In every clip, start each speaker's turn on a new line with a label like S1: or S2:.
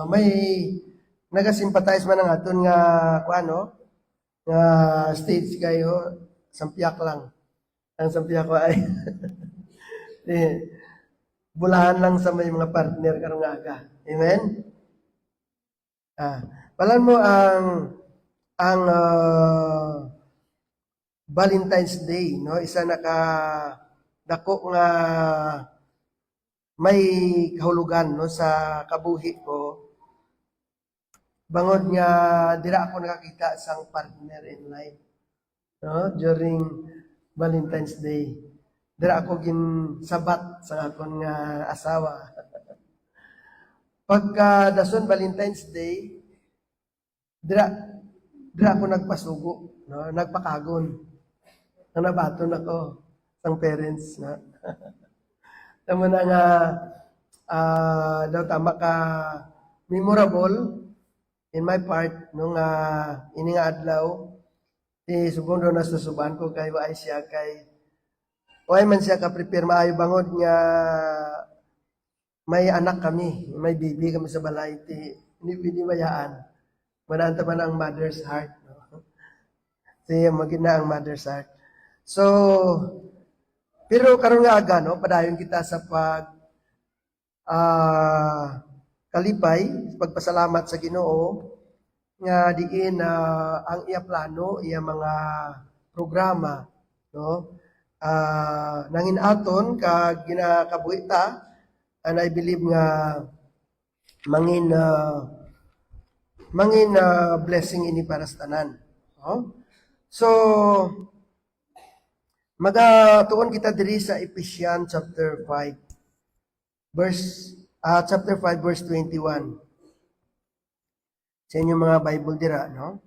S1: may nagasimpatize man ang aton nga kuano nga stage kayo sampiak lang. Ang sampiak ko ay bulahan lang sa may mga partner karong aga. Amen. Palan mo ang Valentine's Day, no? Isa naka dako nga may kahulugan no sa kabuhi ko. Bangod nga dira ako nakakita sang partner in life, no? During Valentine's Day. Dira ako ginsabat sa akon nga asawa. Pagka dason Valentine's Day, dira ako nagpasugo, no? Nagpakagon. Ang nabaton ako sang parents, no? Tama na nga daw tama ka memorable in my part nung ini nga adlaw subong daw nasusuban ko kay waay siya kay waay man siya ka prepare maayo bangod nga may anak kami, may baby kami sa balay hindi pwede mayaan. Mananta man ang mother's heart, no? Siya magina ang mother's heart. So pero karon nga aga no padayon kita sa kalipay, pagpasalamat sa Ginoo nga diin ang iya plano, iya mga programa, no? Nangin aton kag ginakabuhita and I believe nga mangin blessing ini para sa tanan, no? So magatuon kita diri sa Ephesians chapter 5 verse 21. Sa inyong mga Bible dira, no?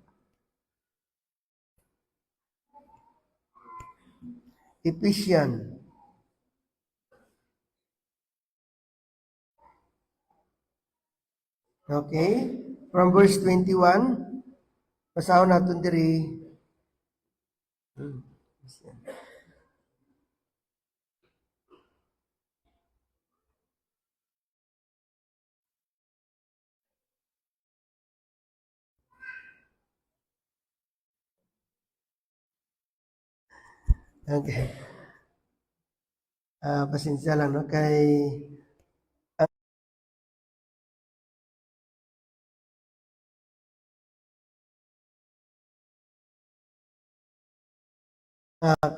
S1: Ephesians. Okay? From verse 21, basahon natin diri. Okay. Pasensya lang, no? Kay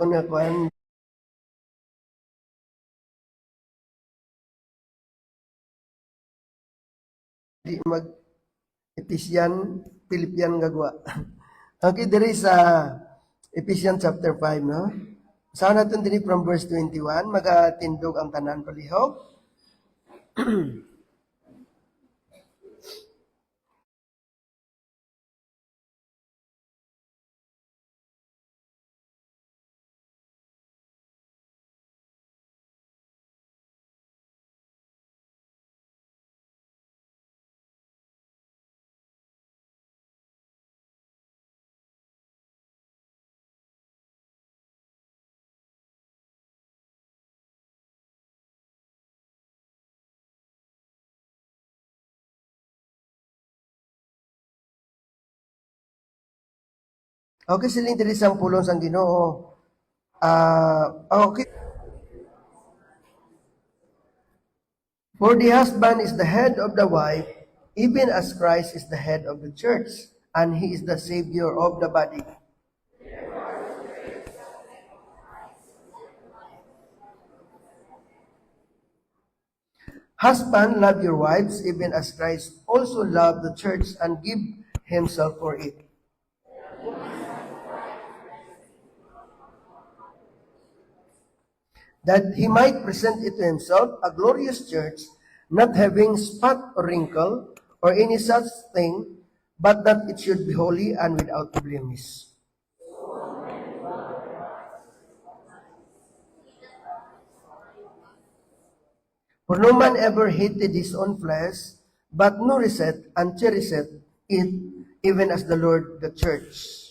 S1: kung nakuan di mag Ephesians Philippian gagwa. Okay, there is Ephesians chapter 5, no? Saan natin din from verse 21, magatindog ang tanan palihog. Okay, siling diri sang pulong sang Ginoo. Okay. For the husband is the head of the wife, even as Christ is the head of the church, and he is the Savior of the body. Husband, love your wives, even as Christ also loved the church and give himself for it, that he might present it to himself a glorious church, not having spot or wrinkle or any such thing, but that it should be holy and without blemish. For no man ever hated his own flesh, but nourished and cherished it, even as the Lord the church.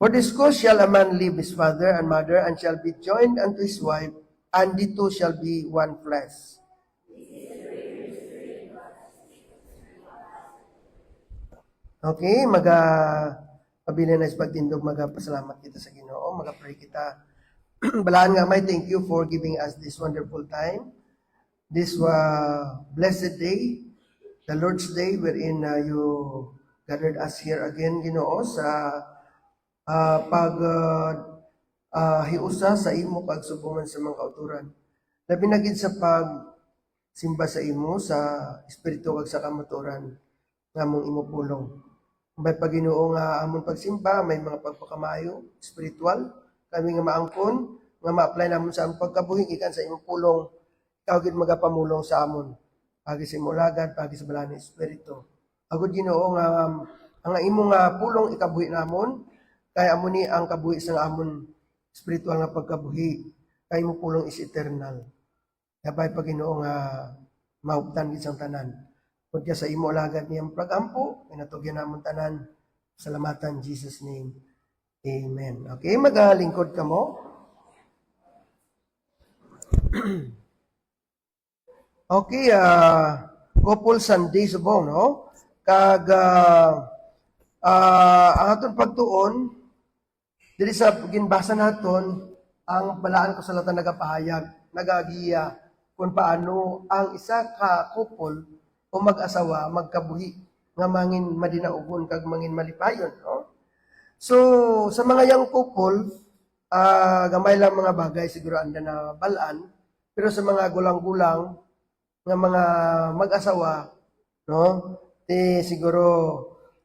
S1: For this cause shall a man leave his father and mother, and shall be joined unto his wife, and the two shall be one flesh. Okay, pabili na sa pagtindog, magpasalamat kita sa Ginoo, magpray kita. Balaan nga may, thank you for giving us this wonderful time, this blessed day, the Lord's Day, wherein you gathered us here again, Ginoo, sa hiusa sa imo pagsubungan sa mga kauturan. Labi na gid sa pagsimba sa imo sa espiritu kag sa kamaturan nga mong imo pulong. May Ginoo nga amon pagsimba, may mga pagpakamayo spiritual kami nga maangkon nga ma-apply namon sa among pagkabuhi ikan sa imong pulong. Ikaw gid magapamulong sa amon pagi sa imong lagad, pagi sa balani espiritu. Agud Ginoo nga ang imong pulong ikabuhi namon kay amo ni ang kabuhi sa amon spiritual nga pagkabuhi. Kay imong pulong is eternal. Dabay Ginoo nga mauptan gid sang tanan. Kung sa imo lagad niyang pagampo, inatugyan namon tanan. Salamatan Jesus name. Amen. Okay, magalingkod ka mo. Okay, couple Sunday subong, no? Kag ang aton pagtuon dili sa ginbasa naton ang balaan ko sa lata nagapahayag, nagagiya kung paano ang isa ka couple o mag-asawa magkabuhi nga mangin madinaugon kag mangin malipayon, no? So sa mga young couple, gamay lang mga bagay siguro anda na balaan, pero sa mga gulang-gulang nga mga mag-asawa, no? Siguro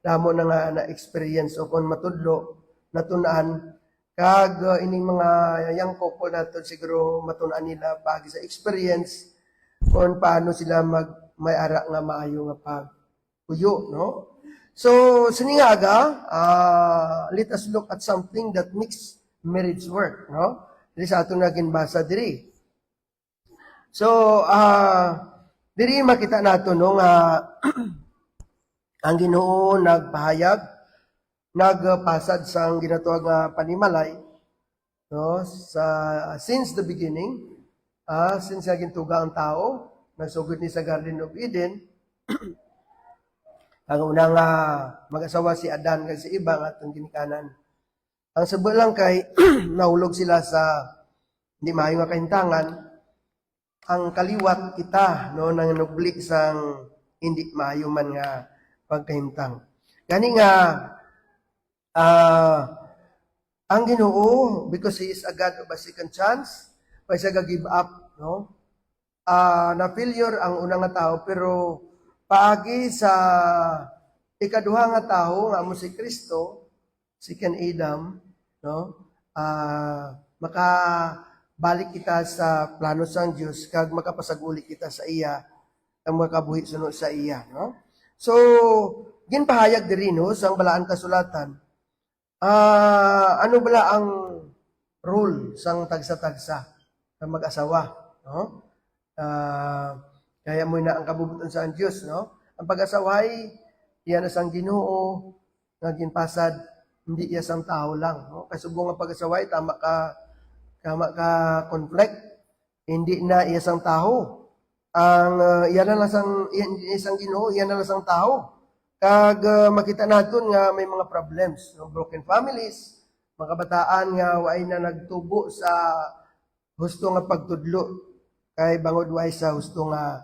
S1: damo na nga na experience o kon matudlo natunan kag ining mga young couple naton siguro matunan nila pagi sa experience kung paano sila may ara nga maayo nga pagpuyo, no? So, siningaga, let us look at something that makes marriage work, no? Diri sa atong naging basa diri. So, diri makita nato no nga ang Ginoo nagpahayag, nagpasad sang ginatuwag nga panimalay, no? Since the beginning, since naging tuga ang tao, nagsugod ni sa Garden of Eden, ang unang mag-asawa si Adan kag si Eva nga atong ginikanan. Ang sabo lang kay nahulog sila sa hindi maayo nga kahintangan, ang kaliwat kita no nang nublik sang hindi maayo man nga pagkahintang. Gani nga ang Ginoo, because He is a God of a second chance, pa siya give up, no? Na failure ang unang nga tao, pero paagi sa ikaduha nga tao nga amo si Kristo, second Adam, no? Makabalik kita sa plano sang Dios kag makapasaguli kita sa iya, ang makabuhi sunod sa iya, no? So, ginpahayag diri no sang balaan kasulatan. Ano bala ang rule sang tagsa-tagsa sa mag-asawa, no? Kaya mo na ang kabubuton sa Diyos, no? Ang pag-asaway, iyan na sang Ginoo, nga ginpasad, hindi iya sang tao lang, no? Kasi subong ang pag-asaway, tama ka conflict, hindi na iya sang tao. Ang iyan na lang sang isang Ginoo, iyan na lang sang tao. Kag makita naton nga may mga problems, no? Broken families, mga kabataan nga waay na nagtubo sa husto nga pagtudlo kay bangod way sa husto nga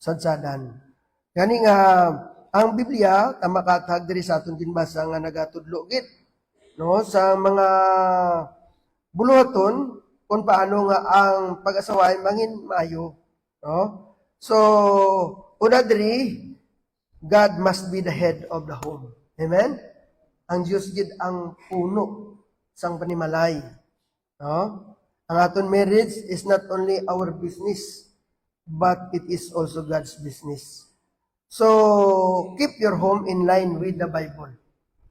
S1: sadsadan. Gani nga ang Biblia tama katag diri sa aton ginbasa nga nagatudlo gid no sa mga buluhaton kung paano nga ang pag-asawa mangin maayo, no? So una diri, God must be the head of the home. Amen? Ang Dios gid ang puno sang panimalay, no? Ang aton marriage is not only our business, but it is also God's business. So, keep your home in line with the Bible.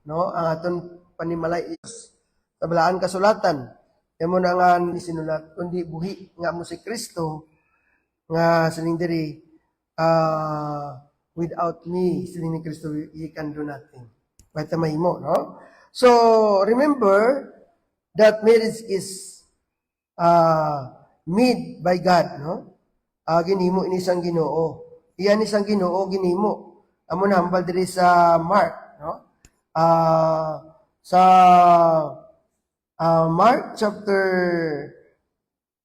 S1: No? Ang aton panimalay is sa balaan kasulatan. Emo na nga sinulat, kundi buhi nga mo si Kristo, nga sining diri, without me, sining ni Kristo, you can do nothing. Baita mahimo, no? So, remember that marriage is made by God, no? Ginimo ini sang Ginoo. Iyan isang Ginoo ginimo. Amo na hambal diri sa Mark, no? Sa Mark chapter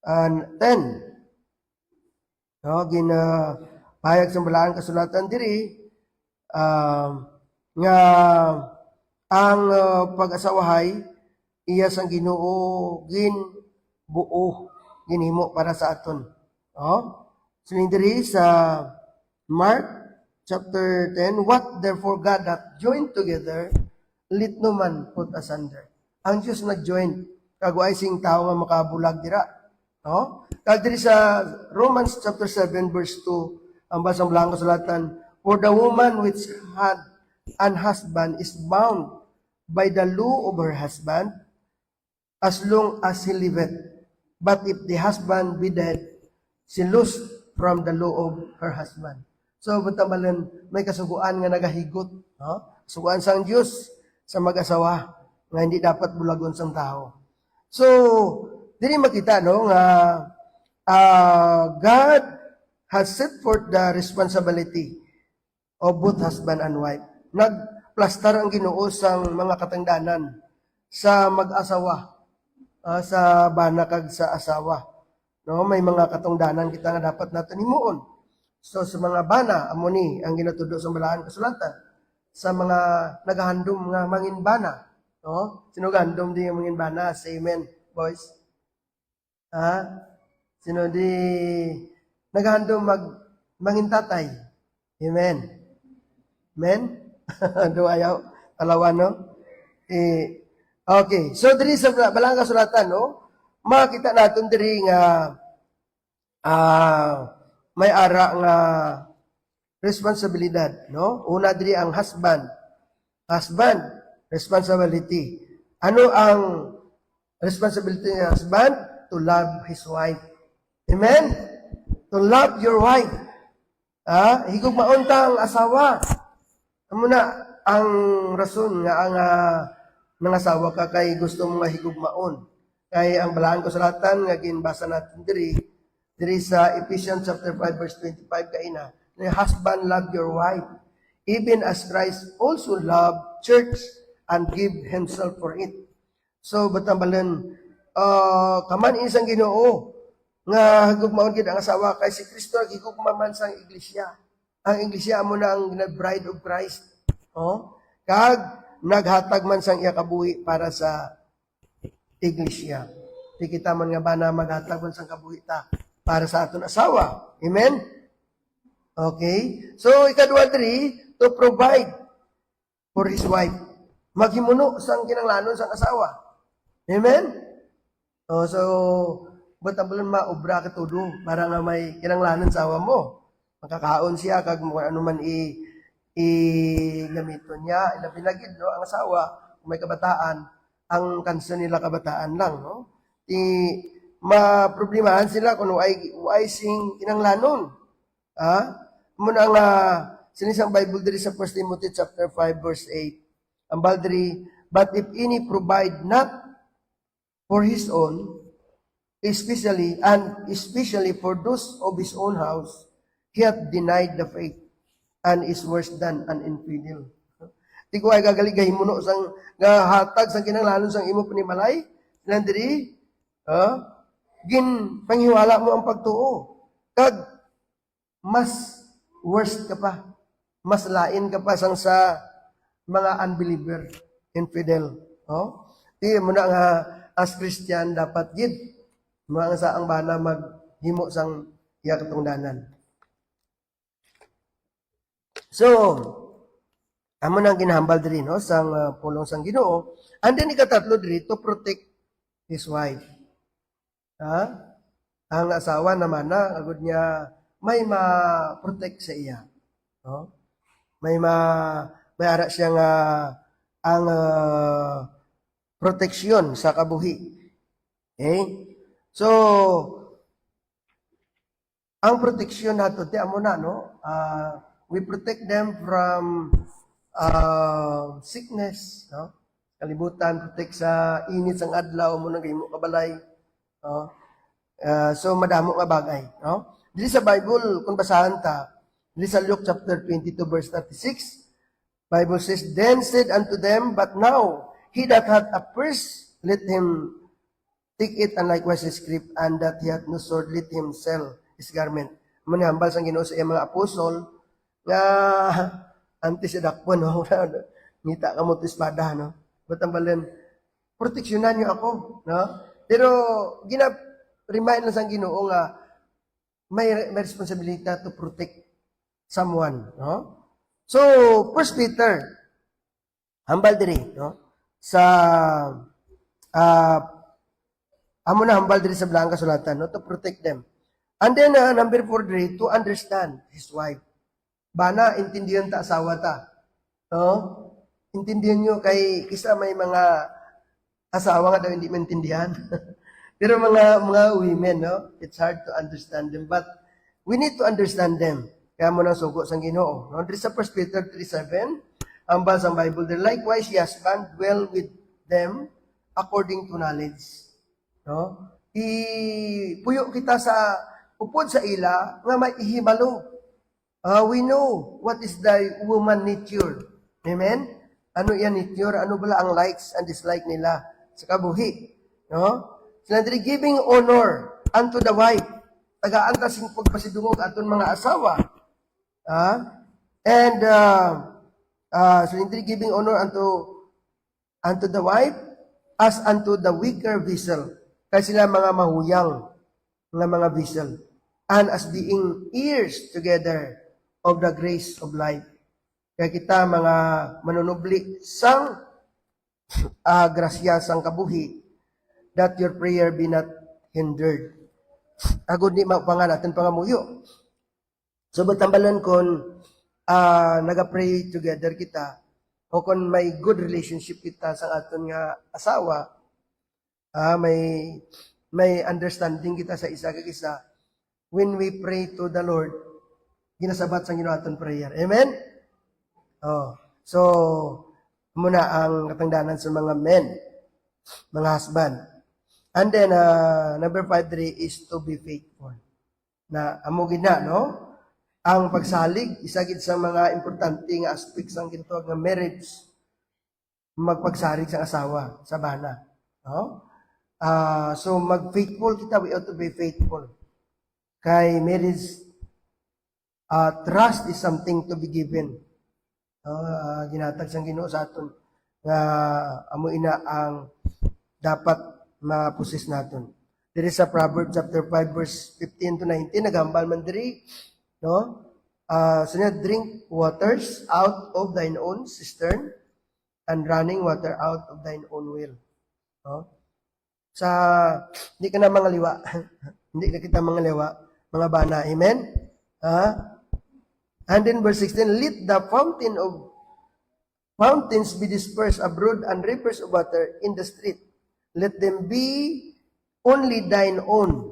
S1: 10, no? Pahayag sa balaan kasulatan diri nga ang pag-asawahay iya sang Ginoo buo ginhimo para sa aton. Oh? Sining diri sa Mark chapter 10, what therefore God hath joined together, let no man put asunder. Ang Diyos nag-join, kagway sing tao nga makabulag dira. No? Kag diri sa Romans chapter 7 verse 2, ang basang blanco sulatan, for the woman which had an husband is bound by the law of her husband as long as he liveth. But if the husband be dead, she loosed from the law of her husband. So, butamalan, may kasuguan nga nagahigot. No? Suguan sang Diyos sa mag-asawa nga hindi dapat bulagon sang tao. So, dili makita, no, nga God has set forth the responsibility of both husband and wife. Nagplastar ang Ginoo sang mga katangdanan sa mag-asawa, sa bana kag sa asawa. No, may mga katungdanan kita nga dapat natin himuon. So sa mga bana amo ni ang ginatudo sa balaan kasulatan. Sa mga nagahandom nga mangin bana, no? Sino gahandom di ang mangin bana? Say amen, boys. Sino di nagahandom mangin tatay? Amen. Amen. Do ayaw alawan, no? Okay. So diri sa balaan kasulatan, no? Makita natin diri nga may ara nga responsibilidad, no? Una diri ang husband. Husband, responsibility. Ano ang responsibility ng husband? To love his wife. Amen? To love your wife. Higugmaon ta ang asawa. Amo na ang rason nga ang nangasawa ka kay gusto mo nga higugmaon. Kay ang balaan ko salatan nga ginbasa natin diri sa Ephesians chapter 5 verse 25 kaina, na husband love your wife even as Christ also loved church and give himself for it. So batambalan kaman isang Ginoo nga higugmaon gid ang asawa kay si Kristo higugmaman sang iglesia. Ang iglesia amo na ang bride of Christ. Kag naghatag man sang iya kabuhi para sa iglesia. Di kita man nga ba na maghatag man sang kabuhi ta para sa aton asawa. Amen? Okay? So, ikadua diri, to provide for his wife. Maghimuno sang kinanglanon sang asawa. Amen? So, batambulan maobra ka todo para nga may kinanglanon sa asawa mo. Makakaon siya, kag ano man gamiton niya, ilapinagid, no? Ang asawa, kung may kabataan, ang kanso nila kabataan lang, no? Maproblemahan sila kung why sing kinanglanon. Muna nga sinisang Bible diri sa 1 Timothy chapter 5 verse 8. Ang baldri, but if any provide not for his own, especially for those of his own house, he hath denied the faith and is worse than an infidel. Di ko ay gagaligay mo no sang hatag sang kinanglanon sang imo panimalay nandiri gin panghiwala mo ang pagtuo kag mas worst ka pa, mas lain ka pa sang sa mga unbeliever, infidel. Di mo na nga as Christian dapat gid mga sa ang bana maghimo sang iya katungdanan. So, amo nang ginahambal diri no sang pulong sang Ginoo. And then ikatatlo diri to protect his wife. Ang asawa naman na agud niya may ma-protect sa iya. No? May ara siya nga ang proteksyon sa kabuhi. Okay? So, ang proteksyon nato ti amo na no, we protect them from sickness, no? Kalibutan, protect sa init sang adlaw mo nang gihimo kabalay. So madamo nga bagay, no? Dili sa Bible kung basahan ta, dili sa Luke chapter 22 verse 36, Bible says, "Then said unto them, But now he that hath a purse, let him take it, and likewise his scrip, and that he hath no sword, let him sell his garment." Manihambal sang Ginoo sa iyang mga apostol nga anti si dakpon, no? Ngita ka mo to espada, no? Batambalan, proteksyonan niyo ako, no? Pero remind lang sang Ginoo nga may responsibility to protect someone, no? So, First Peter, hambal diri, no? Sa amo na hambal diri sa Blanca Sulatan, no? To protect them. And then, number 4 diri, to understand his wife. Bana, intindihan ta asawa ta. No? Intindihan nyo kay kisa may mga asawa nga daw hindi maintindihan. Pero mga women, no? It's hard to understand them. But we need to understand them. Kaya mo nang sugo sang Ginoo. No? Diri sa 1 Peter 3:7, ang basa ng Bible there, likewise, ye husband, dwell with them according to knowledge. No? Ipuyo kita sa upod sa ila nga may ihibalo. We know what is the woman nature. Amen? Ano yan nature? Ano bala ang likes and dislike nila sa kabuhi? No? Sila diri giving honor unto the wife. Tagaan ta sing pagpasidungog aton mga asawa. And sila diri giving honor unto the wife as unto the weaker vessel. Kaya sila mga mahuyang nga mga vessel. And as being heirs together of the grace of life. Kaya kita mga manunubli sang grasya sang kabuhi, that your prayer be not hindered. Agod ni mapangan natin pangamuyo. So batambalan kon naga-pray together kita, o kon may good relationship kita sa aton nga asawa, may understanding kita sa isa kag isa, when we pray to the Lord, ginasabat sang Ginoo aton prayer. Amen? So, muna ang katangdanan sa mga men, mga husband. And then, number 5 is to be faithful. Na amugin na, no? Ang pagsalig, isagid sa mga importante nga aspects ng ginatawag nga marriage, magpagsalig sa asawa, sa bana. No? So, mag-faithful kita, we ought to be faithful. Kay marriage, trust is something to be given. Ginatag sang Ginoo sa aton nga amo ina ang dapat mapusis naton. Diri sa Proverbs chapter 5 verse 15 to 19 nagambal man diri, no? Drink waters out of thine own cistern and running water out of thine own well. No? Sa hindi ka na mga liwa. Hindi na kita mga liwa, mga bana. Amen? And then verse 16, let the fountains be dispersed abroad and rivers of water in the street. Let them be only thine own.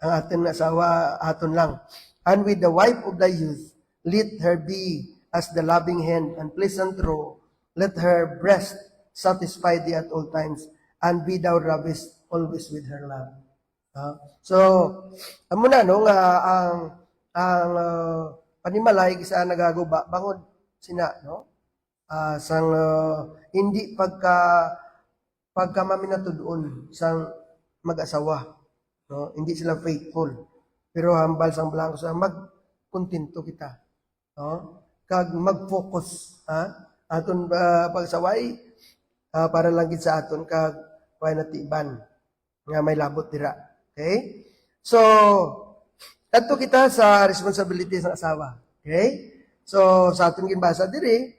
S1: Ang atin asawa, aton lang. And with the wife of thy youth, let her be as the loving hand and pleasant roe. Let her breast satisfy thee at all times, and be thou ravished always with her love. So, amo na, no, ang panimalay sa nagaguba bangod sina, no? Sang hindi pagka maminatudon sang mag-asawa, no? Hindi sila faithful. Pero hambal sang blanco sa magkontento kita, no? Kag mag-focus, aton pagsaway para lang gid sa aton kag way natiban nga may labot dira. Okay? So, adto kita sa responsibility sa asawa. Okay? So, sa aton ginbasa diri,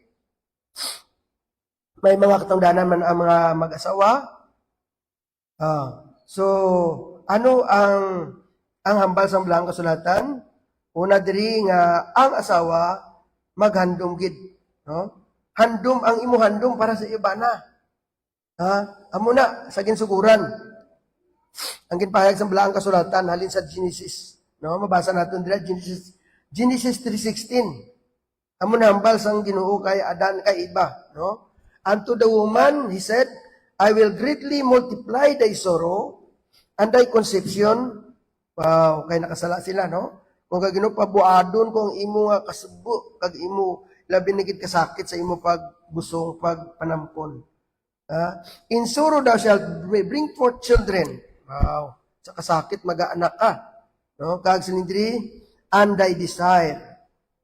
S1: may mga katungdanan man ang mga mag-asawa. So, ano ang hambal sa Blanco Sulatan? Una diri nga ang asawa maghandom gid, no? Handom ang imo handom para sa iba na. Amo na sa ginsuguran. Ang ginpahayag sa Blanco Sulatan halin sa Genesis. No, mabasa natin dira Genesis 3:16. Amo na hambal sang Ginoo kay Adan kay Eva, no? And to the woman he said, I will greatly multiply thy sorrow Anday conception, wow, kay nakasala sila, no? Kung kag pabuadon kung imo nga kasubo, kag imo labi na gid kasakit sa imo paggusong pagpanampon. In sorrow thou shalt bring forth children. Wow, sa kasakit mag-aanak ka. No? Kag sinindri, and thy desire.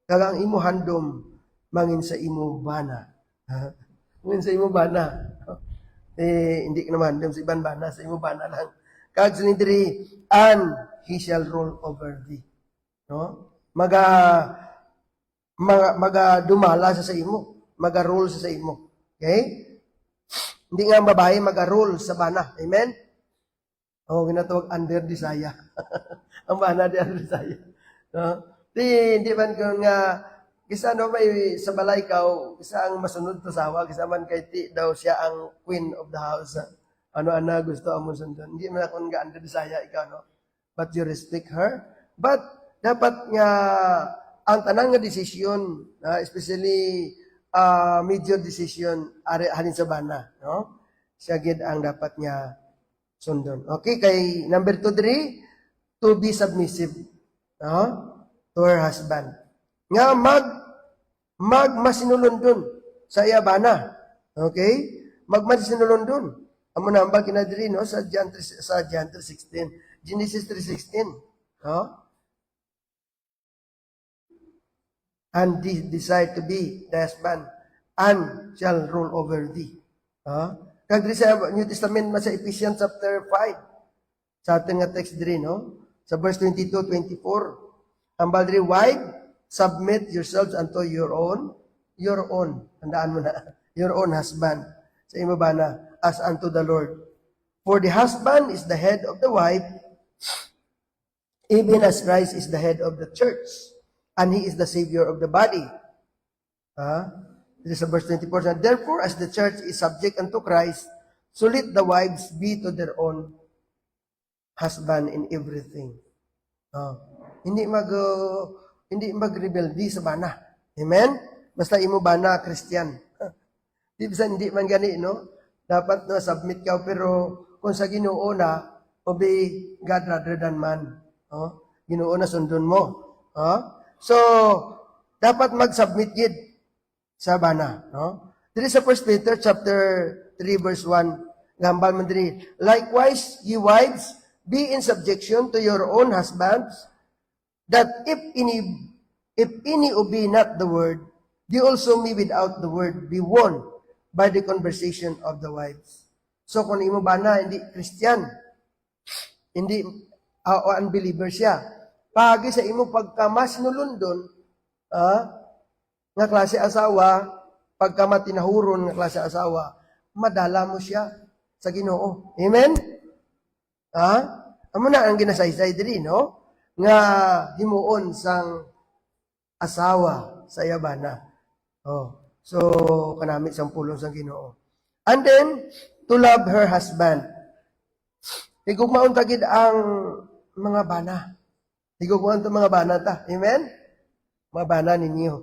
S1: Kag ang imo handom, mangin sa imo bana. Mangin sa imo bana. Hindi ka naman handom sa ibang bana, sa imo bana lang. Kag sinindri, and he shall rule over thee. No? Dumala sa imo. Maga-rule sa imo. Okay? Hindi nga ang babae mag-rule sa bana. Amen? Ginatawag under desire. Ang bana di under desire. No? Hindi man kung nga, kisa may sa balay ka, kisa ang masunod to sawa, kisa man kay ti daw siya ang queen of the house. Ano-ana gusto amon sundon. Hindi man ako nga under desire ikaw, no? But you respect her. But, dapat nga, ang tanang nga desisyon, especially, major decision halin sa bana, no? Siya gid ang dapat niya sundon. Okay, kay number 2, to be submissive, no? To her husband. Nga masinulundon sa iya bana. Okay? Masinulundon. Amo na ambal kinadiri, no, sa John 3:16. Genesis 3:16, no? And decide to be the husband, and shall rule over thee. Kag diri sa New Testament sa Ephesians chapter 5, sa ating nga text diri, no? Sa verse 22-24, ambal diri, wife, submit yourselves unto your own, tandaan mo na, your own husband, sa imo bana, as unto the Lord. For the husband is the head of the wife, even as Christ is the head of the church, and he is the Savior of the body. This is verse 24. And therefore, as the church is subject unto Christ, so let the wives be to their own husband in everything. Hindi magrebelde sa bana. Amen? Basta imo bana, Christian. Hindi man gani, no? Dapat na submit ka, pero kung sa Ginoo na, obey God rather than man. Ginoo na sundon mo. So, dapat mag-submit yun sa bana, no? Diri sa 1 Peter chapter 3 verse 1, gambal man diri, likewise, ye wives, be in subjection to your own husbands, that if any obey not the word, they also may without the word be won by the conversation of the wives. So, kung imo bana, hindi Christian, hindi unbeliever siya, pagi sa imo pagkamas nulundon, nga klase asawa, pagka matinahuron nga klase asawa, madala mo siya sa Ginoo. Amen? Amo na ang ginasaysay diri, no? Nga himuon sang asawa sa yabana. So, kanamit sang pulong sang Ginoo. And then, to love her husband. Higugmaon tagid ang mga bana. Higuguan ito mga bana ta. Amen? Mga bana ninyo.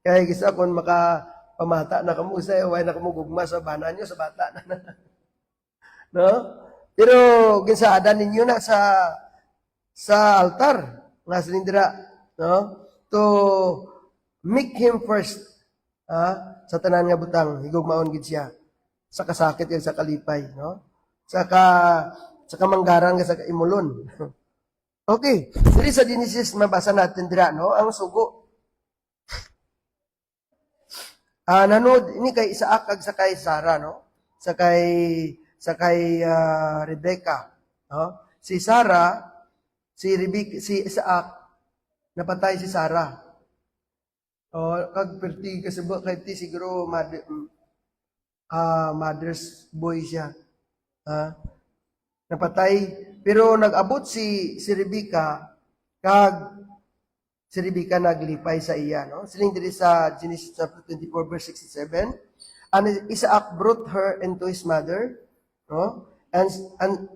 S1: Kaya kisa kung makapamata na kamo sa way na kamo gugma sa bana nyo, sa bata na. No? Pero ginsaadan ninyo na sa altar nga silindira, no? To make him first. Sa tanan nga butang, higugmaon gid siya. Sa kasakit kag sa kalipay, no? Sa kamanggaran nga sa kaimulon. Okay, diri sa Genesis mabasa natin dira, no, ang sugo. Nanood ini kay Isaac kag sa kay Sarah, no? Sa kay Rebecca, no? Si Sarah, si Isaac napatay si Sarah. Kag perti kasi kay ti siguro mother's boy siya. Napatay. Pero nag-abot si Rebecca, kag si Rebecca naglipay sa iya, no? Siling diri sa Genesis chapter 24 verse 67, and Isaac brought her into his mother, no? And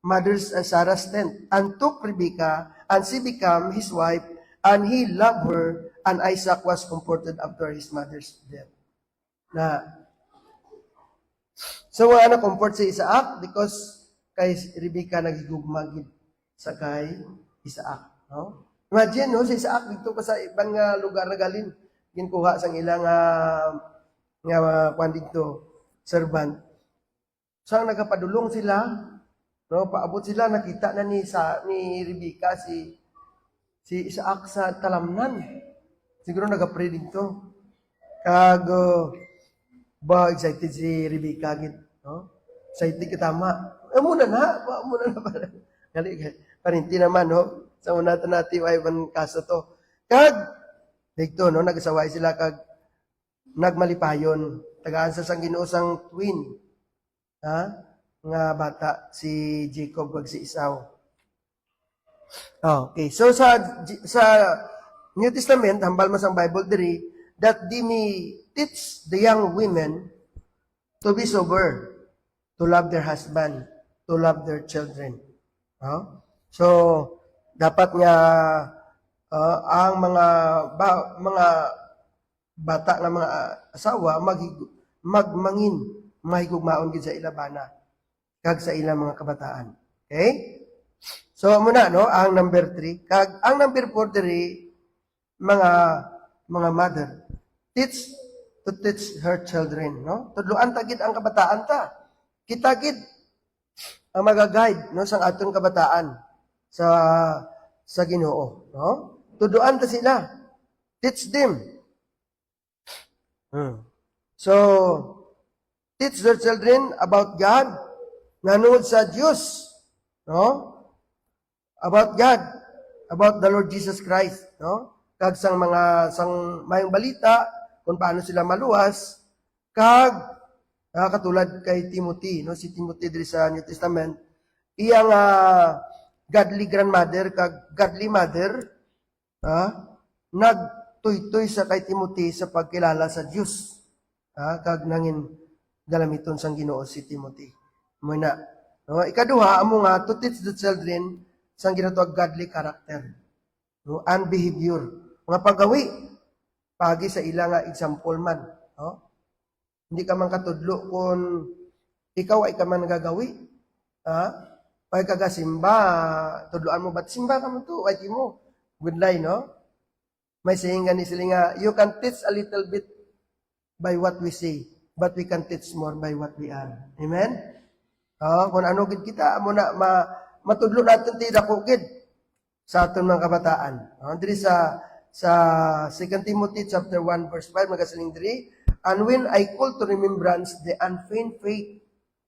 S1: mother's Sarah's tent, and took Rebecca, and she became his wife, and he loved her, and Isaac was comforted after his mother's death. So, comfort si Isaac because kay Rebecca naghigugma gid sa kay Isaac, no? Imagine no si Isaac dito pa sa ibang nga lugar na galing ginkuha sang ilang nga kwan dito servant. So nagapadulong sila, no? Paabot sila nakita na ni Rebecca si Isaac sa talamnan. Siguro nagapray dito. Kag ba excited si Rebecca gid, no? Excited ka tama. Muna na para. Gali parinti naman no. Sa una natin ay ban kaso to. Kag dito no nagasaway sila kag nagmalipayon. Tagaan sa sang Ginoo sang twin. Ha? Nga bata si Jacob kag si Esau. Okay. So sa New Testament hambal mo sang Bible diri that they may teach the young women to be sober, to love their husband, to love their children. So, dapat nga ang mga bata nga mga asawa magmangin mahigugmaon gid sa ilabana kag sa ilang mga kabataan. Okay? So muna no ang number 3 kag ang number 4 diri mga mother to teach her children, no? Tudloan ta gid ang kabataan ta. Kita gid ang magaguide no sang aton kabataan sa Ginoo, no? Tudloan ta sila. Teach them. So teach their children about God, nanood sa Diyos, no? About God, about the Lord Jesus Christ, no? Kag sang mayong balita kung paano sila maluwas, kag katulad kay Timothy, no? Si Timothy diri sa New Testament, iyang godly grandmother kag godly mother, nagtuytoy sa kay Timothy sa pagkilala sa Dios. Kag nangin galamiton sang Ginoo si Timothy. Muna, no? Ikaduha amo nga to teach the children sang ginatawag godly character, no? And behavior, mga paggawi pagi sa ilang example man, no? Hindi ka man katudlo kung ikaw ay ka man nagagawi, pag kagasimba, tudloan mo ba't simba ka mo to, ay mo, good lie, no? May saying gani sila nga, you can teach a little bit by what we say, but we can teach more by what we are. Amen? Kung ano gid kita, amo na matudlo natin ti dako gid sa aton mga kabataan. Diri sa 2 Timothy chapter 1 verse 5 magasaling diri, and when I call to remembrance the unfeigned faith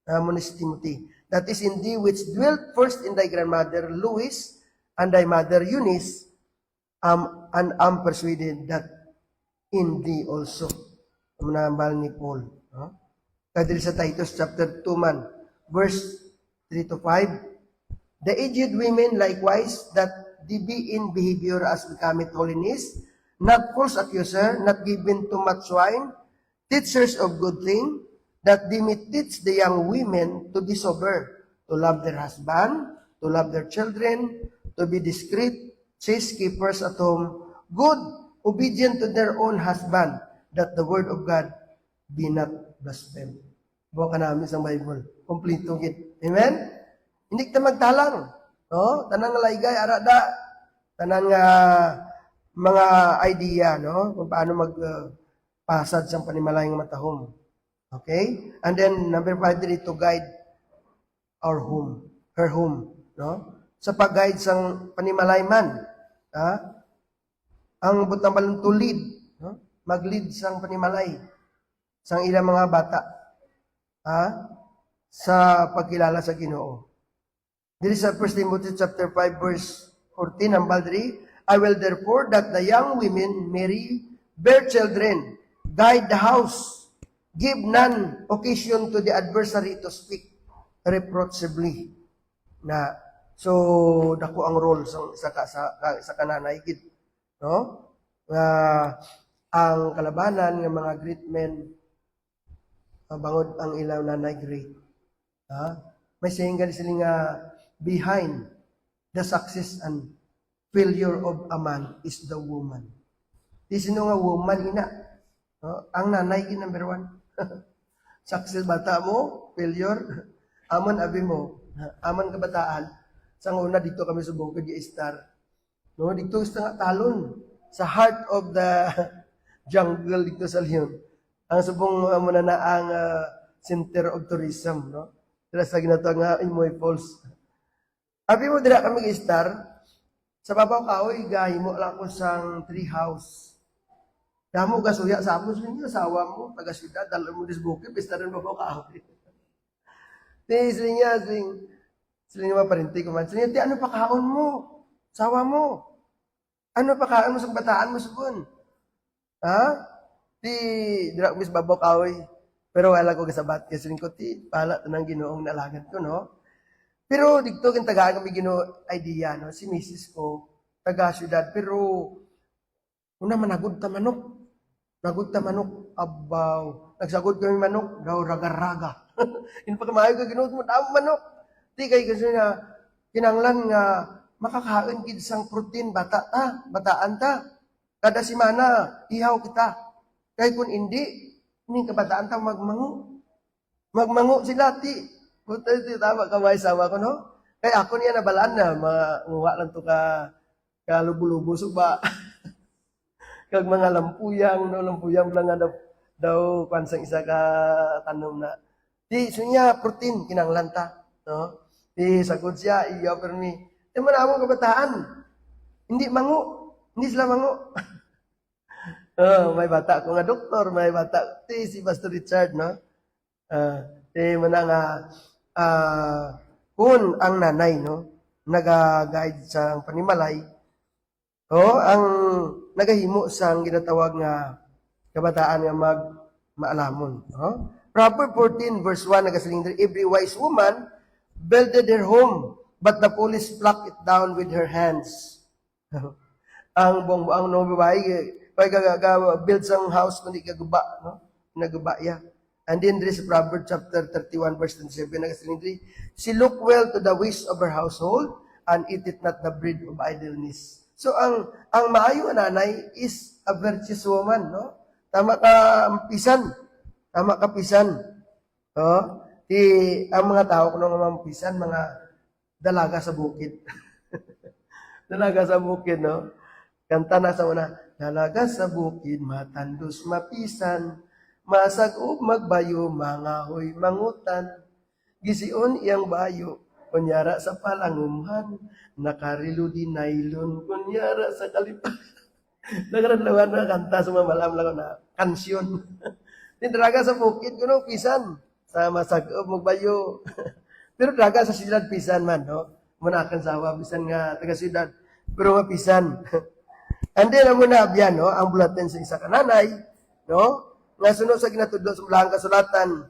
S1: ni Timothy, that is in thee which dwelt first in thy grandmother Lois and thy mother Eunice, and am persuaded that in thee also. Manambal ni Paul. Kadiri sa Titus chapter 2 man, verse 3 to 5, the aged women likewise, that they be in behavior as becometh holiness, not false accuser, not given to much wine, teachers of good thing, that they may teach the young women to be sober, to love their husband, to love their children, to be discreet, chaste keepers at home, good, obedient to their own husband, that the word of God be not blasphemed. Buwa ka namin sa Bible. Kompleto gid. Amen? Hindi kita magtalang. No? Tanang laygay, arada. Tanang mga idea, no? Kung paano magpasad sa panimalayang matahom. Okay? And then, number 5, to guide our home. Her home. No? Sa pag-guide sang panimalay man. Ang butang balong to lead. No? Mag-lead sang panimalay. Sang ilang mga bata. Sa pagkilala sa Ginoo. Diri sa 1 Timothy chapter 5 verse 14 ang baldri, I will therefore that the young women marry, bear children, guide the house, give none occasion to the adversary to speak reproachably. So dako ang role sa kananay gid, no? Ang kalabanan ng mga great men bangod ang ilaw nanay great. May saying gani sila nga, behind the success and failure of a man is the woman. Di sino nga woman ina? Ang nanay number 1. Success bata mo, failure, amon abi mo, Aman kabataan, sa una dito kami subong ko star. No, dito sa talon sa heart of the jungle dito sa Leon. Ang subong muna na ang center of tourism, no? Dira sa ginatawag nga Imoy Falls. Abi mo dira kami star. Sa babaw kahoy gahimo lang ko sang tree house. Damo gasuya sa amo sa asawa mo taga siyudad dalo mo dis bukid pistaran babaw kahoy. Sling maparinti ko man. Sling, ano pa kaon mo? Sawa mo. Ano pa kaon mo sa bataan mo subon? Ha? Dira ko babaw kahoy. Pero wala ko kasabat kasi ko pala tanang Ginoong nalagan ko, no? Pero dito kin tagaan kami Ginoo idea, no? Si Mrs. ko taga siyudad pero una managod ta manok. Nagod ta manok abaw. Nagsagod kami manok daw raga-raga. In pagkamayo ka Ginoo mo daw manok. Di kay kasi nga kinanglan nga makakain gid sang protein bataan ta. Kada semana ihaw kita. Kay kun hindi ning kabataan ta magmango. Magmango sila ti. Buta iti tama kamay sama ko, no? Kaya ako niya nabalaan na, manguha lang to ka lubo-lubo suba. Kag mga lampuyang, no? Lampuyang lang nga daw pansang isa ka tanong na. Di, so niya, protein, kinanglan ta, no? Di, sagod siya, iya pero ni, di mo na among kabataan. Hindi mango. Hindi sila mango. May bata ko nga doktor, may bata. Di, si Pastor Richard, no? Di mo na nga, kung ang nanay, no, naga-guide sa panimalay, ang nagahimo sa ginatawag nga kabataan nga maalamon. No? Proverbs 14 verse 1 nagasilingder, every wise woman builded her home, but the foolish pluck it down with her hands. Ang buang no babae, pag build sang house kundi kaguba, no? Naguba ya. And then there is Proverbs chapter 31 verse 27 nagasilingder, she look well to the ways of her household and eat it not the bread of idleness. So ang maayo nga nanay is a virtuous woman, no? Tama ka pisan. Tama ka pisan. No? Ang mga tao kuno nga mampisan mga dalaga sa bukid. Dalaga sa bukid, no? Kanta na sa una, dalaga sa bukid matandos mapisan, masag-ub magbayo mga hoy mangutan. Gision iyang bayo kunyara sa palangumhan, nakarilo di nylon kunyara sa kalipa. Nagranlawan na kanta sa mga malam lang na kansyon. Tindraga sa bukid kuno pisan sa masag-ub magbayo. Pero draga sa siyudad pisan man, no? Munakan sawa pisan nga taga siyudad, pero mapisan. And then ang muna abyan, no? Ang bulatan sa isa kananay, no? Nga sunod sa ginatudlo sa ulahang kasulatan,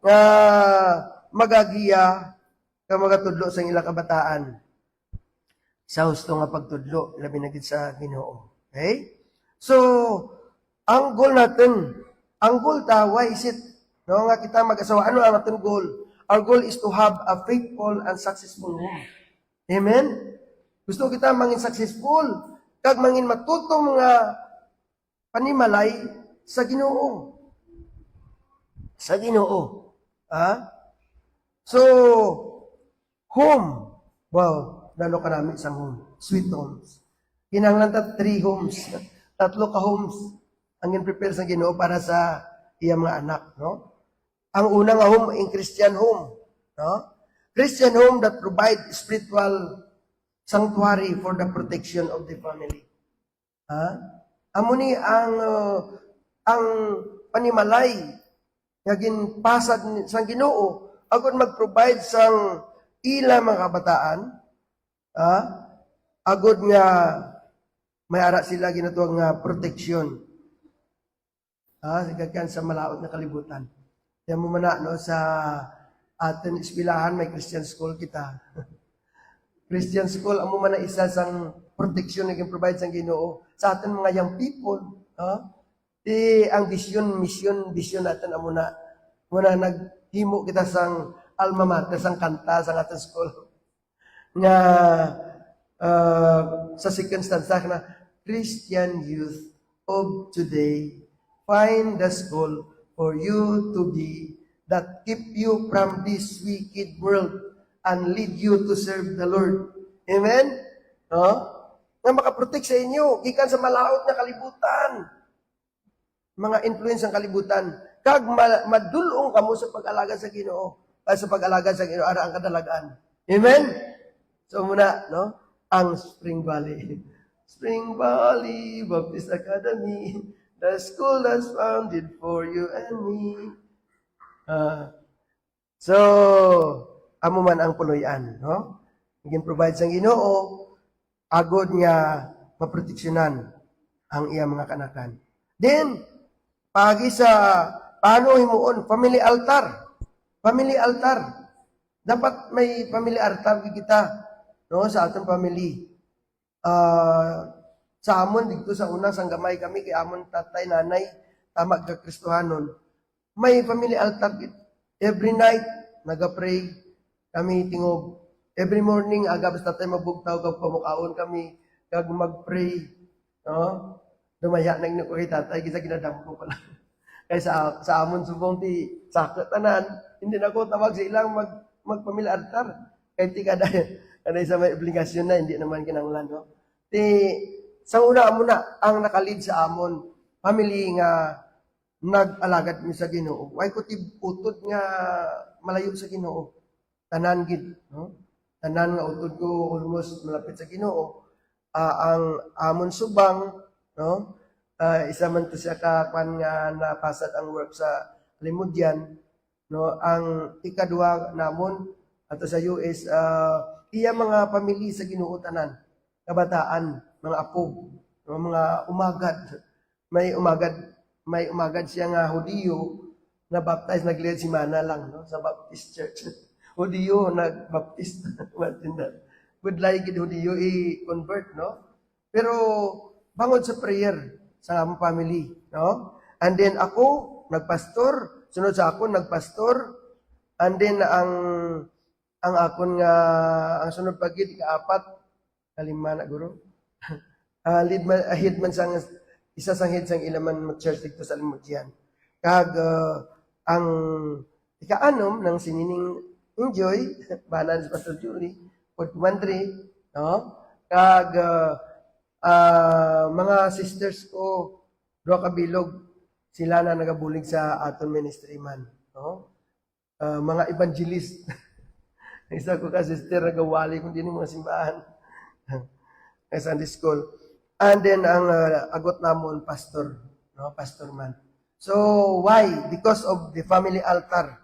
S1: nga magagiya ka magatudlo sa ilang kabataan sa husto nga pagtudlo labi na gid sa Ginoo. Okay? So, ang goal natin, ang goal ta, why is it? No, nga kita mag-asawa, ano ang ating goal? Our goal is to have a faithful and successful home. Amen? Gusto kita mangin successful, kag mangin matutong nga panimalay sa Ginoo. Sa Ginoo. So, home. Wow, lalo karami isang home. Sweet homes. Kinahanglan ta 3 homes. 3 ka homes ang in-prepare sa Ginoo para sa iyang mga anak, no? Ang unang home ang Christian home, no? Christian home that provide spiritual sanctuary for the protection of the family. Amo ni ang panimalay nga ginpasad sang Ginoo agud mag-provide sang ila mga kabataan, agud nga may ara sila ginatuwag nga protection. Sigagkan sa malaot na kalibutan. Kaya mo mana, no, sa atin eskwelahan may Christian school kita. Christian school amo man na isa sang protection na gin-provide sang Ginoo sa atin mga young people. Ang mission natin amo na muna naghimo kita sang alma mater, sang kanta sang ating school. Nga sa circumstance na Christian youth of today, find the school for you to be that keep you from this wicked world and lead you to serve the Lord. Amen? No? Nga makaprotect sa inyo, gikan sa malaot na kalibutan. Mga influence ng kalibutan. Kag madulong kamo sa pag-alaga sa Ginoo. Sa pag-alaga sa Ginoo, ara ang kadalagaan. Amen? So muna, no? Ang Spring Valley. Spring Valley Baptist Academy, the school that's founded for you and me. So, amo man ang puloy-an, no? Naging provide sang Ginoo, agod nga maproteksyonan ang iyang mga kanakan. Then, pagi sa paano himuon, family altar. Family altar. Dapat may family altar kita, no, sa atong family. Sa amon dito sa una sang gamay kami kay amon tatay nanay tama ka Kristohanon. May family altar every night naga-pray kami tingob. Every morning aga basta tatay mabugtaw kag pamukaon kami kag mag-pray, no? Dumaya nang ko kay tatay kisa ginadampo pala. Kay sa amon subong ti sakit tanan, hindi na ko tawag sa ilang magpamily altar. Kay ti kada sa may obligasyon na hindi naman kinahanglan, no? Ti sa una mo na ang nakalid sa amon family nga nag-alagad mi sa Ginoo. Way ko ti utod nga malayo sa Ginoo. Tanan gid, no? Tanan nga utod ko almost malapit sa Ginoo. Ang amon subang, no? Isa man to siya ka kwan nga napasad ang work sa Limudyan, no? Ang ikadua namon ato sa US iya mga pamilya sa Ginoo tanan, kabataan, mga apo, no? Mga umagad. May umagad siya nga Hudiyo na baptize naglilid si Mana lang, no? Sa Baptist Church. Hudiyo nag-baptist. Would like it Hudiyo i-convert, no? Pero bangod sa prayer sa among family, no? And then ako nagpastor, sunod sa ako nagpastor, and then ang akon nga ang sunod pagid kaapat kalima na guro. Head man sang isa sang head sang ilaman church dito sa Limudyan. Kag ang ikaanom ng sinining enjoy balance Pastor Julie 41 no? Kag mga sisters ko do kabilog sila na nagabulig sa aton ministry man, no? Mga evangelist. Isa ko ka sister nagawali kung din mga simbahan. Sunday school. And then ang agot namon pastor, no? Pastor man. So why? Because of the family altar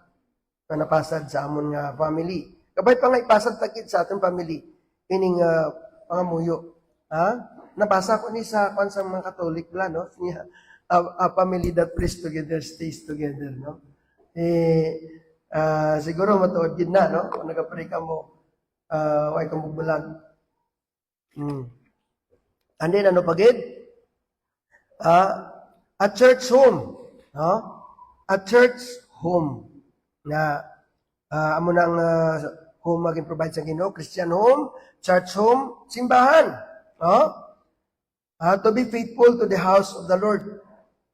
S1: na napasad sa amon nga family. Kabay pa nga ipasad takit sa aton family ining pangamuyo. Nabasa ko ni sa kwan sa mga Katolik la, no? A family that prays together stays together, no? Siguro matuod gid na, no? Kung nagapray ka mo, way ka mo bulag. And then ano pagid? A church home, no? A church home na amo nang home maging provide sa Ginoo, Christian home, church home, simbahan, no? To be faithful to the house of the Lord.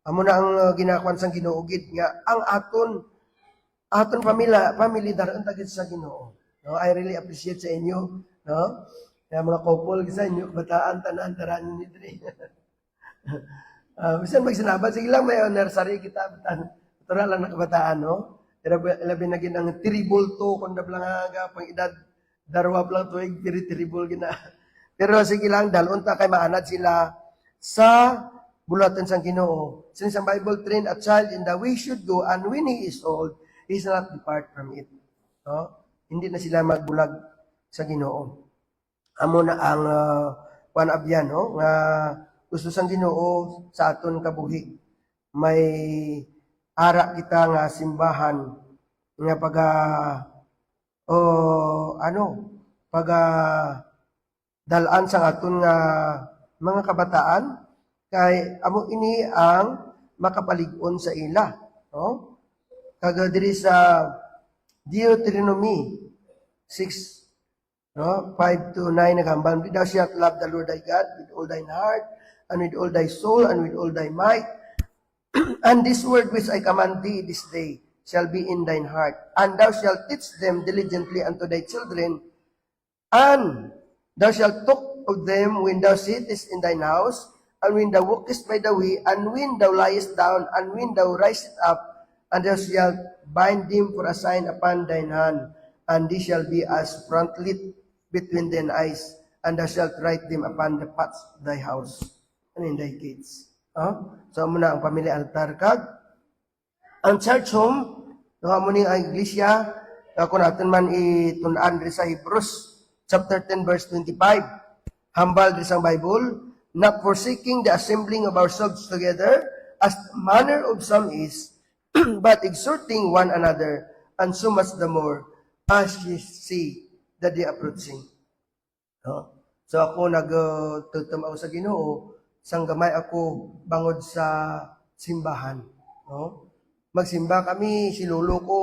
S1: Amo na ang ginakuan sang Ginoo gid nga ang aton family daron tagit sa Ginoo. No, I really appreciate sa inyo, no? Kaya mga couple sa inyo, bataan tanan taran ni diri. Bisan magsinabat sige lang may nursery kita batan. Tura lang nakabataan, no? Labi na gid ang terrible to kun dablang aga pang edad darwa lang tuig terrible gina. Pero sige lang dalon ta kay maanad sila sa bulatan sang Ginoo. Since ang Bible train a child in the way should go and when he is old, he shall not depart from it. No? Hindi na sila magbulag sa Ginoo. Amo na ang panabyan, no? Nga gusto sang Ginoo sa aton kabuhi. May ara kita nga simbahan nga dalaan sa aton nga mga kabataan kay amo ini ang makapalig-on sa ila, no? Kaga diri sa Deuteronomy 6, no? 5 to 9 nagambal, thou shalt love the Lord thy God with all thine heart and with all thy soul and with all thy might. And this word which I command thee this day shall be in thine heart, and thou shalt teach them diligently unto thy children, and thou shalt talk of them when thou sittest in thine house, and when thou walkest by the way, and when thou liest down, and when thou risest up, and thou shalt bind them for a sign upon thine hand, and they shall be as frontlet between thine eyes, and thou shalt write them upon the paths of thy house, and in thy gates. So, muna ang pamilya altar kag ang church home, mo ning ang iglesia, kung natin man itun-an sa Hebrews, chapter 10, verse 25, hambal din sa Bible, not forsaking the assembling of ourselves together, as the manner of some is, but exhorting one another, and so much the more, as ye see the day approaching. So ako nagtutamaw sa Ginoo, sang gamay ako bangod sa simbahan. Magsimba kami, si lolo ko,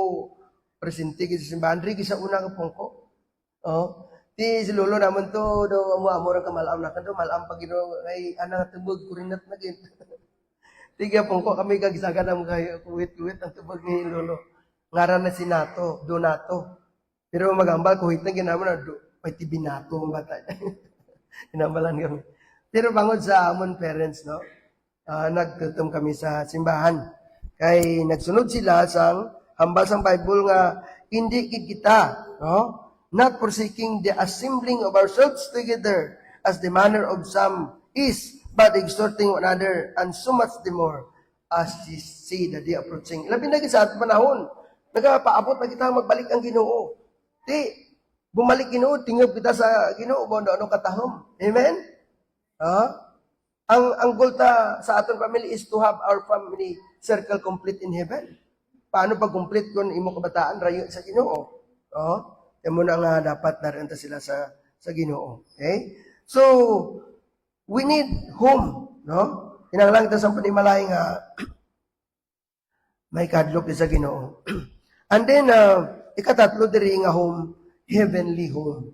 S1: presente sa simbahan, rin sa una ka pong ko. Ti si lolo naman to, do amo ra ka malam na kando, malam pag Ginoo ay ana tubog kurinat na gid. Tiga pong ko kami kagisagan ng mga kuwit-kuwit ang tubog ni lolo. Ngaran na si Nato, Donato. Pero magambal ko hit na ginamo na may tibinato ang bata. Inamalan kami. Pero bangod sa amon parents, no? Nagtutom kami sa simbahan. Kay nagsunod sila sang hambal sang Bible nga hindi kita, no? Not forsaking the assembling of ourselves together as the manner of some is, but exhorting one another, and so much the more as ye see the day approaching. Labi na sa ating panahon, nagapaabot na kita magbalik ang Ginoo. Di, bumalik Ginoo, tingog kita sa Ginoo, ano katahom. Amen? Ang goal sa aton family is to have our family circle complete in heaven. Paano pag complete kung imo kabataan rayo sa Ginoo? Yan muna nga dapat narin sila sa Ginoo. Okay? So, we need home, no? Kinahanglan kita sa panimalay nga may kadlok sa Ginoo. And then, ikatatlo diri nga home, heavenly home.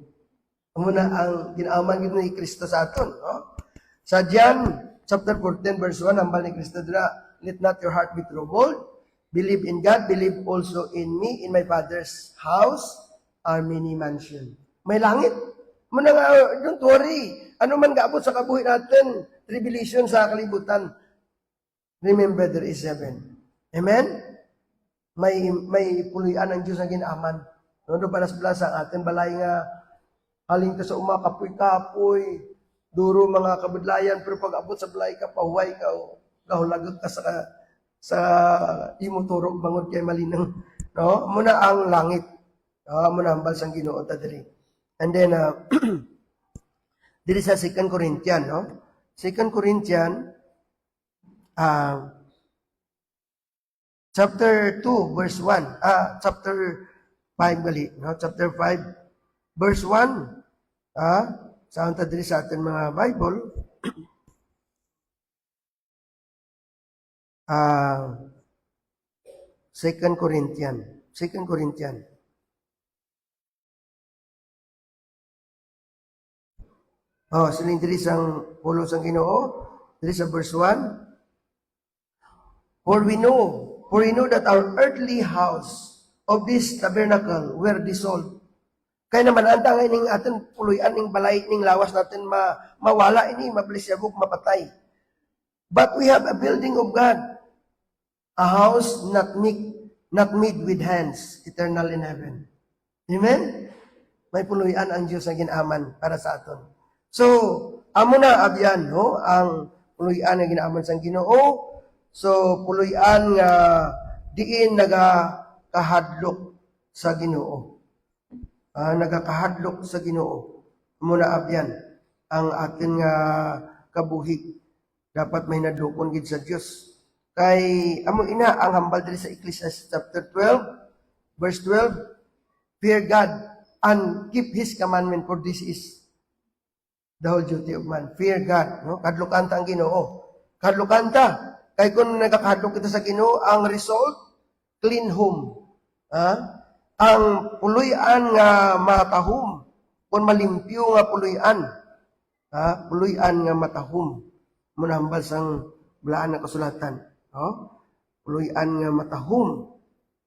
S1: Muna ang ginaaman gid ni Kristo sa aton, no? Sa John chapter 14 verse 1, hambal ni Kristo dira, let not your heart be troubled. Believe in God, believe also in me. In my Father's house are many mansions. May langit. Muna nga, don't worry. Ano man gaabot sa kabuhi natin, tribulation sa kalibutan. Remember, there is heaven. Amen? May pulian ang Diyos na ginaaman. Noon palas-palas ang ating balay nga, haling ka sa kapoy-kapoy, duro mga kabudlayan, pero pag abot sa balay ka, pahuway ka, kahulagot ka sa imo turog bangod kay malinang. No? Muna ang langit. Muna hambal sang Ginoo ta diri. And then, diri sa 2 Corinthians, no? 2 Corinthians, chapter 2, verse 1. Chapter 5, bali. No? Chapter 5, verse 1. Saan ta diri sa atin mga Bible? 2 Corinthians. 2 Corinthians. Siling diri sang pulo sang Ginoo, diri sa verse 1. For we know that our earthly house of this tabernacle were dissolved. Kaya naman anda nga ining atin puloy-an ning balay ning lawas natin mawala ini, mablisyabog, mapatay. But we have a building of God, a house not made with hands, eternal in heaven. Amen? May puloy-an ang Diyos na ginaman para sa aton. So, amo na abyan, no? Ang puloy-an na ginaaman sang Ginoo. So, puloy-an nga diin nagakahadlok sa Ginoo. Nagakahadlok sa Ginoo. Amo na abyan ang atin nga kabuhi. Dapat may nadukon gid sa Dios. Kay amo ina ang hambal diri sa Ecclesiastes chapter 12, verse 12, fear God and keep His commandment, for this is the whole duty of man. Fear God, no? Kadlukan ta ang Ginoo. Kadlukan ta. Kay kung nagakahadlok kita sa Ginoo, ang result, clean home. Ang puloy-an nga matahom, kung malimpyo nga puloy-an. Puloy-an nga matahom. Muna hambal sang blaan na kasulatan. Puloy-an nga matahom.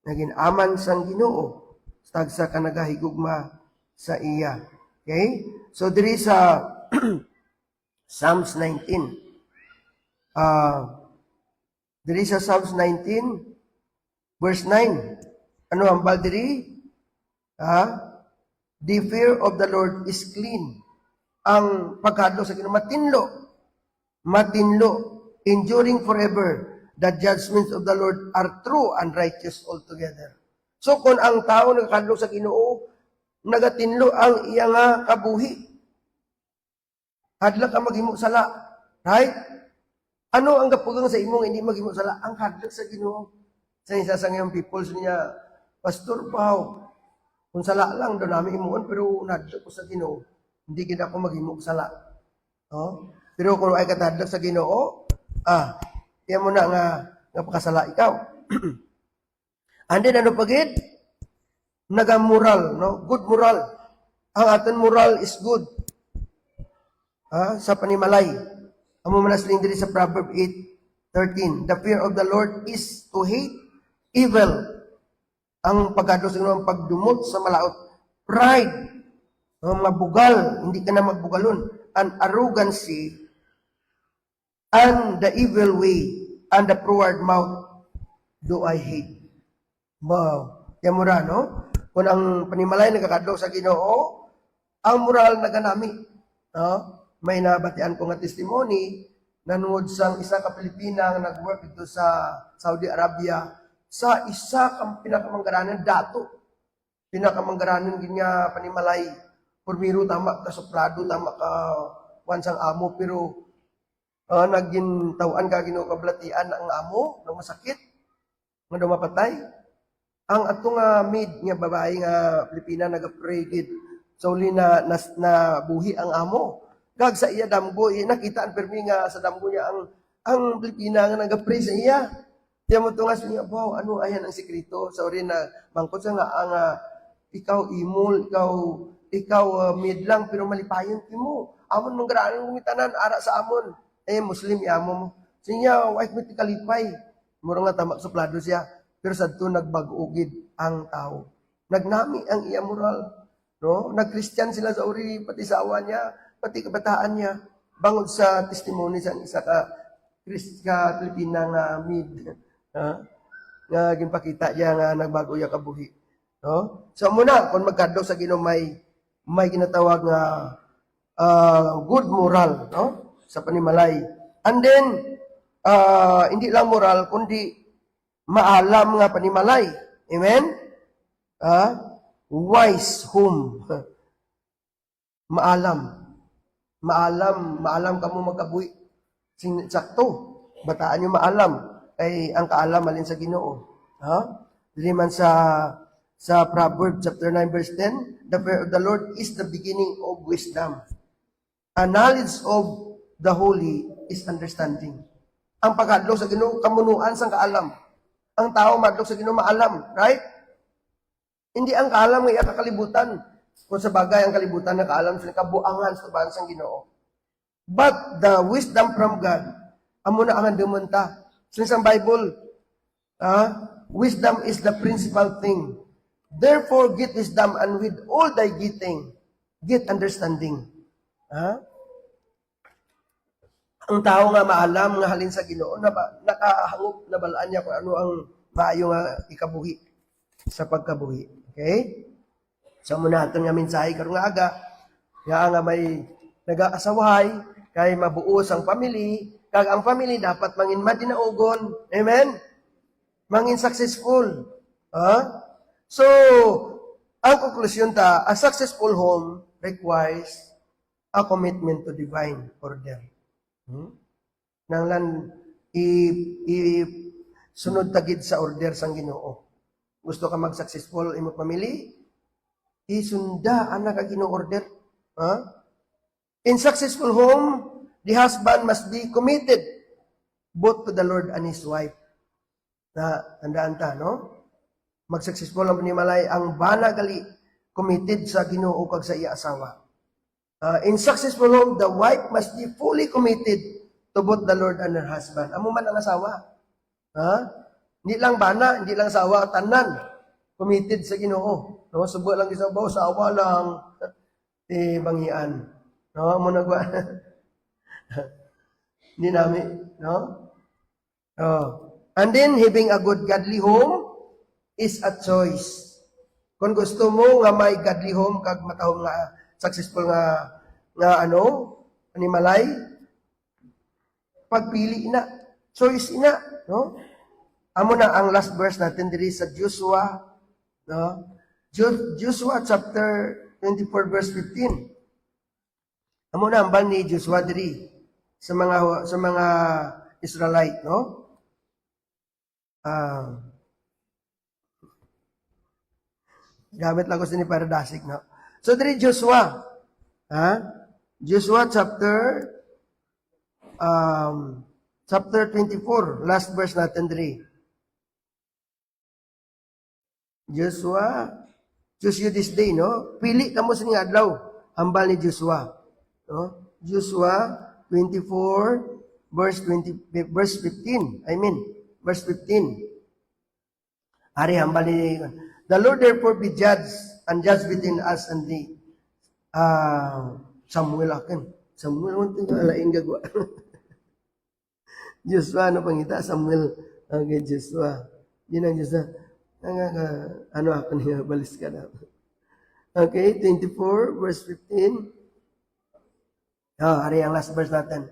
S1: naging aman sang Ginoo tagsa ka nagahigugma sa iya. Okay? So diri sa Psalms 19. Diri sa Psalms 19 verse 9. Ano ang diri? The fear of the Lord is clean. Ang pagkadlo sa Ginoo matinlo, enduring forever. The judgments of the Lord are true and righteous altogether. So kung ang tao nagkadlo sa Ginoo, nagatinlo ang iya nga kabuhi. Hadla ka maghimo sala, right? Ano ang gapugang sa imong hindi maghimo sala? Ang hadla sa Ginoo. Sa isa sa ngayong people niya, Pastor Pao, kung sala lang do namin imuon pero nadlo ko sa Ginoo, hindi gid ako maghimo sala. No? Pero kung ay katadlak sa Ginoo, iya mo na nga pakasala ikaw. And then ano pagid? Nagamoral, no? Good moral. Ang aton moral is good. Sa panimalay. Amo manasling diri sa Proverbs 8:13. The fear of the Lord is to hate evil. Ang pagkadlo sa ang pagdumot sa malaot. Pride. Mabugal, hindi ka na magbugalon. And arrogancy and the evil way and the froward mouth do I hate. Wow. Yamura, no? Kung ang panimalay nagkakadlo sa Ginoo, ang moral naganami. No? May nabatian ko nga testimony nanood sang isa ka Pilipina nga nag-work dito sa Saudi Arabia sa isa kang pinakamanggaranan dato. Pinakamanggaranan ginya panimalay. Purmiro tama ka suplado, tama ka wansang amo pero naging tawaan ka Ginoo kablatian ang amo nang masakit nga mapatay. Ang atong maid nga babae nga Pilipina naga-pray gid sa uli na buhi ang amo. Kag sa iya damgo, nakitaan permi nga sa damgo niya ang Pilipina nga naga-pray sa iya. Diya mo tunga siya, wow, ano ayan ang sekreto? Sa uli na mangkot sa nga ang ikaw imol, ikaw maid lang pero malipayon mo. Amon mong garanang gumitanan ara sa amon. Muslim yamo mo. Siya wife mo ti kalipay. Mura nga tama suplado siya. Pero sadto nagbag-ugid ang tao. Nagnami ang iya moral. No? Nag-Christian sila sa uri, pati sa awa niya, pati kabataan niya. Bangod sa testimony sa isa ka Pilipina nga mid. Nga ginpakita niya nga nagbago iya kabuhi. No? So muna, kung magkadlo sa Ginoo may ginatawag nga good moral, no? Sa panimalay. And then, hindi lang moral, kundi maalam nga panimalay. Amen? Wise whom? Maalam ka mo magkabuhi. Sakto. Bataan nyo maalam. Kay ang kaalam alin sa Ginoo. Dili man sa Proverbs chapter 9 verse 10, the fear of the Lord is the beginning of wisdom. A knowledge of the holy is understanding. Ang pagkadlo sa Ginoo kamunuan sang kaalam. Ang tao madlok sa Ginoo maalam, right? Hindi ang kaalam nga kakalibutan. Kung sa bagay ang kalibutan na kaalam sa kabuangan sa bansang Ginoo. But the wisdom from God, amo na ang demonta. Sa Bible, wisdom is the principal thing. Therefore get wisdom, and with all thy getting, get understanding. Ang tao nga maalam nga halin sa Ginoo na nakahangop na balaan niya kung ano ang maayo nga ikabuhi sa pagkabuhi. Okay? So muna aton nga mensahe karon nga aga, nga may nag-aasawahay kay mabuos ang family, kag ang family dapat mangin madinaugon. Amen? Mangin successful. So, ang konklusyon a successful home requires a commitment to divine order. Nanglan sunod tagid sa order sang Ginoo. Gusto ka mag-successful imo family? Isunda ana ka Ginoo order. In successful home, the husband must be committed both to the Lord and his wife. Tandaan ta, no? Mag-successful ang panimalay ang bana gali committed sa Ginoo kag sa iya asawa. In successful home, the wife must be fully committed to both the Lord and her husband. Amo man ang asawa. Hindi lang bana, hindi lang sawa, tanan. Committed sa Ginoo. No, subo lang gisabaw, sawa lang. Bangian. No, mo nagwa. Hindi namin, no? Oh. And then, having a good godly home is a choice. Kung gusto mo nga may godly home, kag matahong nga successful nga animalay, pagpili ina. Choice ina, no? Amo na ang last verse natin diri sa Joshua, no? Joshua chapter 24 verse 15. Amo na ang ban ni Joshua diri sa mga Israelite, no? Gamit lang ko sa ni Paradasik, no? So diri Joshua, Joshua chapter 24, last verse natin diri. Joshua, choose you this day, no? Pili kamo sa nga adlaw, hambal ni Joshua. No? Joshua 24 verse 15. Verse 15. Ari hambal ni The Lord therefore be judge and judge between us and thee. Samuel akin. Samuel unting alain gagwa. Joshua ano pangita Samuel okay Joshua. Yun ang Joshua. Ano ako niya balis ka na. Okay, 24 verse 15. Ari ang last verse natin.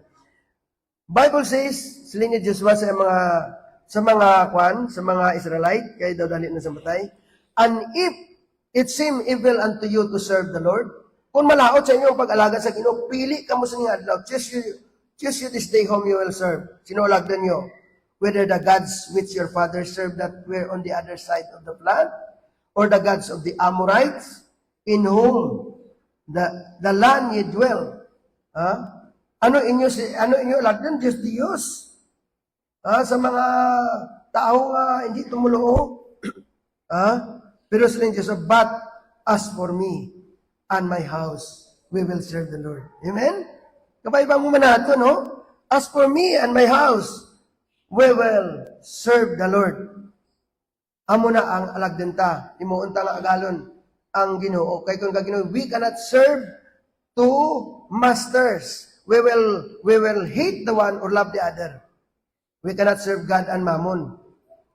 S1: Bible says, siling ni Joshua sa mga Israelite, kaya daw dali na sa matay. And if it seem evil unto you to serve the Lord, kung malaot sa inyo ang pag-alaga sa Ginoo, pili ka mo sa inyong adlaw. Choose you this day whom you will serve. Sino alagdan nyo? Whether the gods which your fathers served that were on the other side of the flood, or the gods of the Amorites, in whom the land ye dwell. Ano inyo alagdan? Just Diyos. Sa mga tao hindi tumuloo. Pero sila Diyos, but as for me and my house, we will serve the Lord. Amen? Kabaybang mo manato, no? As for me and my house, we will serve the Lord. Amo na ang alagdan ta. Imuon ta nga agalon ang Ginoo. Kay kung Ginoo, we cannot serve two masters. We will hate the one or love the other. We cannot serve God and Mammon.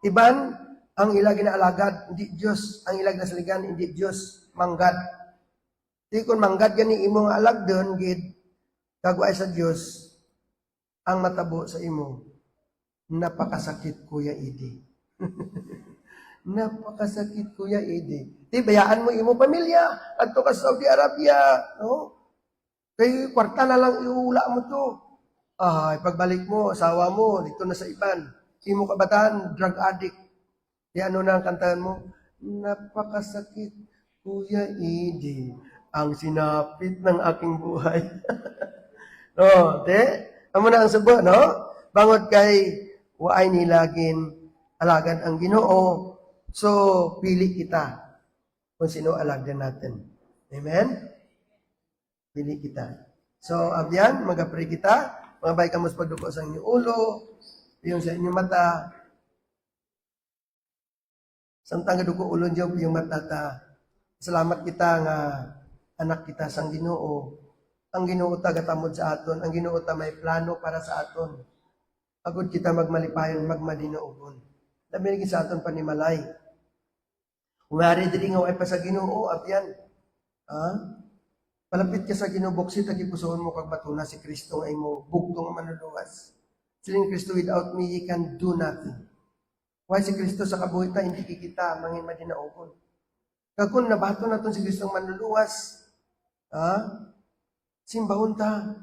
S1: Iban ang ilag ginaalagad, hindi Diyos. Ang ilag nasaligan, hindi Diyos. Manggad. Di kung manggad gani imong alagdon, gid kagway sa Diyos, ang matabo sa imo. Napakasakit, Kuya Idi. Napakasakit, Kuya Idi. Di, bayaan mo imo pamilya. Adto ka sa Saudi Arabia. No? Kaya kwarta na lang iula mo to. Pagbalik mo, asawa mo, dito na sa iban. Imo kabataan, drug addict. Di ano na ang kantahan mo? Napakasakit, Kuya Idi. Ang sinapit ng aking buhay. No, amo na ang subo, no? Bangod kay waay nilagin alagan ang Ginoo. So, pili kita kung sino alagdan natin. Amen? Pili kita. So, abyan, mag-pray kita. Magabay ka mas pagduko sa inyong ulo, yung sa inyong mata. Samtang gaduko ulo niyo yung mata ta. Salamat kita nga anak kita sang Ginoo. Ang Ginoo ta gatamod sa aton, ang Ginoo ta may plano para sa aton. Agud kita magmalipayon, magmadinoogon. Labi lagi sa aton panimalay. Umari diri nga ay pa sa Ginoo, abyan. Palapit ka sa Ginoo, buksit ag ipusoon mo kag batuna si Kristo ay mo bugtong manluluwas. Siling Kristo, without me ye can do nothing. Why si Kristo sa kabuhi ta hindi kikita mangin madinaogon. Kag kun nabato naton si Kristo manluluwas, simbahon ta.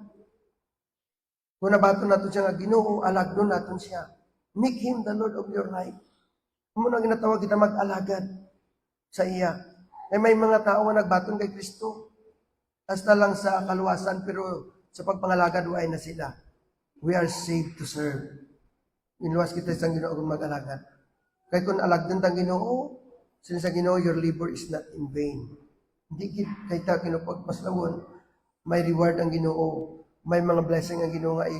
S1: Kung nabato naton siya nga Ginoo, alagdon naton siya. Make Him the Lord of your life. Muna ginatawag kita mag-alagad sa iya. May mga tao nga nagbaton kay Kristo. Hasta lang sa kaluwasan, pero sa pagpangalagad, ay na sila. We are saved to serve. Inluwas kita sa Ginoo kung mag-alagad. Kaya kung alagdan tang Ginoo, sila sa Ginoo, your labor is not in vain. Hindi kita kinupagpaslawon, may reward ang Ginoo, may mga blessing ang Ginoo nga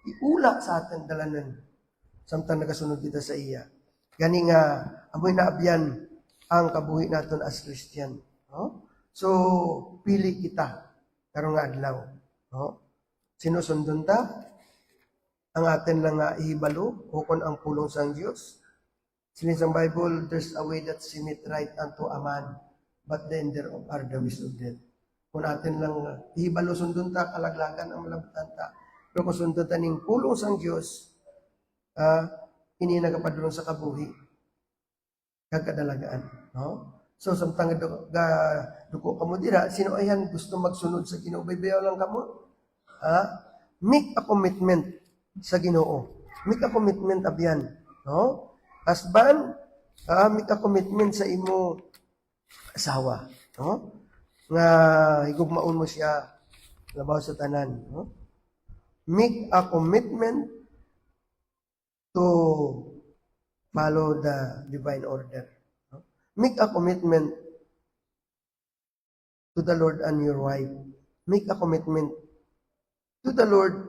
S1: iula sa atin dalanan. Samtang nakasunod kita sa iya. Gani nga, amoy naabyan ang kabuhi naton as Christian. No? So, pili kita karong nga adlaw. No? Sinusundon ta ang atin lang nga ihibalo hukon ang pulong sang Dios. Sinis ang Bible, there's a way that seemeth right unto a man, but then there are the ways of death. Kung atin lang ihibalo sundon ta, kalaglagan ang malabutan ta. Pero kung sundon ta ning pulong sang Dios, ini nagapadulong sa kabuhi, kagkadalagaan. No? So, samtang duko kamo dira, sino ayan gusto magsunod sa Ginoo? Baybayaw lang kamo? Make a commitment sa Ginoo. Make a commitment abyan. No? Husband, make a commitment sa imo asawa. No? Nga higugmaon mo siya labaw sa tanan. No? Make a commitment to follow the divine order. No? Make a commitment to the Lord and your wife. Make a commitment to the Lord,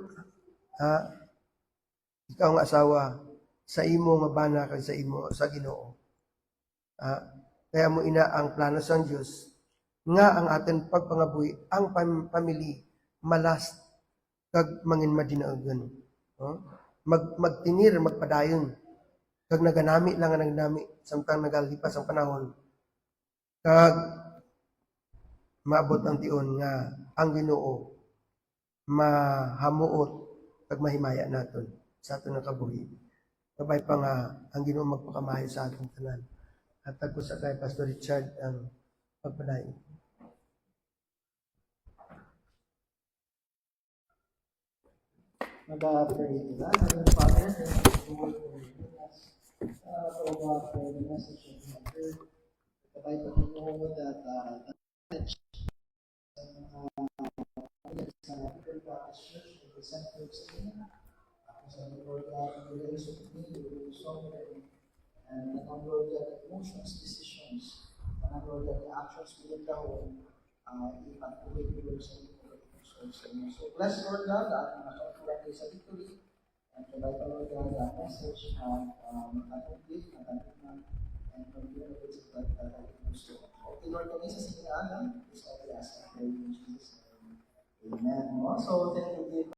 S1: ikaw nga asawa, sa imo nga bana kag sa imo sa Ginoo. Kaya mo ina ang plano sang Dios nga ang atin pagpangabuhi ang family malas kag mangin madinaogon. No? Magtinir, magpadayon. Kag naganami lang ang nagnami samtang nagalipas ang panahon. Kag maabot ang tion nga ang Ginoo mahamuot kag mahimaya naton sa aton nga kabuhi. Kabay pa nga ang Ginoo magpakamayo sa atong tanan. At ako sa kay Pastor Richard ang pagpadayon.
S2: Mag-pray to God. Heavenly Father, thank you Lord for giving us, God, for the message that we have heard. The Bible know that knowledge different practice church will be sent to explain. So, Lord God, we really so me, we really so and Lord God, the emotions, decisions, and Lord God, the actions within the home, ipatuloy ko sa So bless Lord God, ang nakapurang sa victory, and provide Lord God the message of complete, and continue with it that I gusto. Okay, Lord, kami sa sinyanan, is all we ask and pray in Jesus' name. Amen. So, thank you.